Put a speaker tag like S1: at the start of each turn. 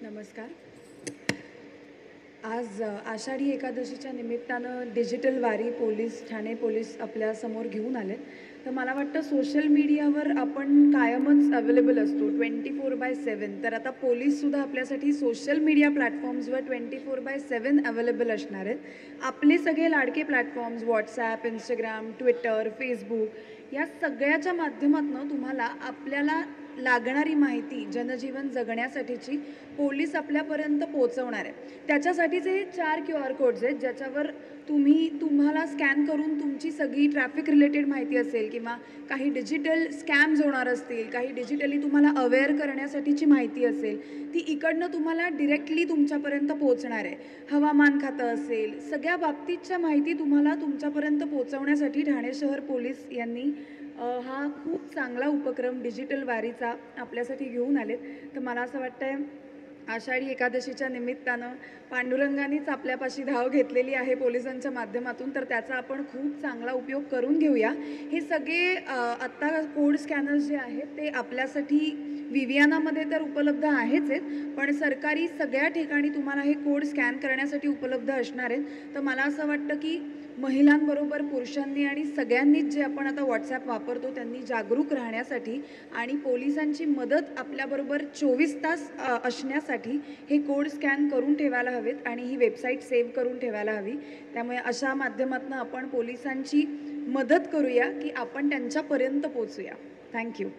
S1: नमस्कार. आज आषाढी एकादशीच्या निमित्तानं डिजिटल वारी ठाणे पोलीस आपल्यासमोर घेऊन आले. तर मला वाटतं सोशल मीडियावर आपण कायमच अवेलेबल असतो 24/7. तर आता पोलीससुद्धा आपल्यासाठी सोशल मीडिया प्लॅटफॉर्म्सवर 24/7 अवेलेबल असणार आहेत. आपले सगळे लाडके platforms WhatsApp, Instagram, Twitter, Facebook या सगळ्याच्या माध्यमातून तुम्हाला आपल्याला लागणारी माहिती जनजीवन जगण्यासाठीची पोलीस आपल्यापर्यंत पोहोचवणार आहे. त्याच्यासाठीचे हे 4 QR कोड्स आहेत, ज्याच्यावर तुम्हाला स्कॅन करून तुमची सगळी ट्रॅफिक रिलेटेड माहिती असेल किंवा काही डिजिटल स्कॅम्स होणार असतील, काही डिजिटली तुम्हाला अवेअर करण्यासाठीची माहिती असेल, ती इकडनं तुम्हाला डिरेक्टली तुमच्यापर्यंत पोहोचणार आहे. हवामान खातं असेल, सगळ्या बाबतीतच्या माहिती तुम्हाला तुमच्यापर्यंत पोहोचवण्यासाठी ठाणे शहर पोलीस यांनी हा खूप चांगला उपक्रम डिजिटल वारीचा आपल्यासाठी घेऊन आलेत. तर मला असं वाटतंय आषाढी एकादशीच्या निमित्तानं पांडुरंगानेच आपल्यापाशी धाव घेतलेली आहे पोलिसांच्या माध्यमातून, तर त्याचा आपण खूप चांगला उपयोग करून घेऊया. हे सगळे आत्ता कोड स्कॅनर्स जे आहेत ते आपल्यासाठी विवियानामध्ये तर उपलब्ध आहेच आहेत, पण सरकारी सगळ्या ठिकाणी तुम्हाला हे कोड स्कॅन करण्यासाठी उपलब्ध असणार आहेत. तर मला असं वाटतं की महिलांबरोबर पुरुषांनी आणि सगळ्यांनीच जे आपण आता WhatsApp वापरतो त्यांनी जागरूक राहण्यासाठी आणि पोलिसांची मदत आपल्याबरोबर 24 तास असण्यासाठी हे कोड स्कॅन करून ठेवायला हवेत आणि ही वेबसाईट सेव्ह करून ठेवायला हवी. त्यामुळे अशा माध्यमातून आपण पोलिसांची मदत करूया की आपण त्यांच्यापर्यंत पोहोचूया. थँक्यू.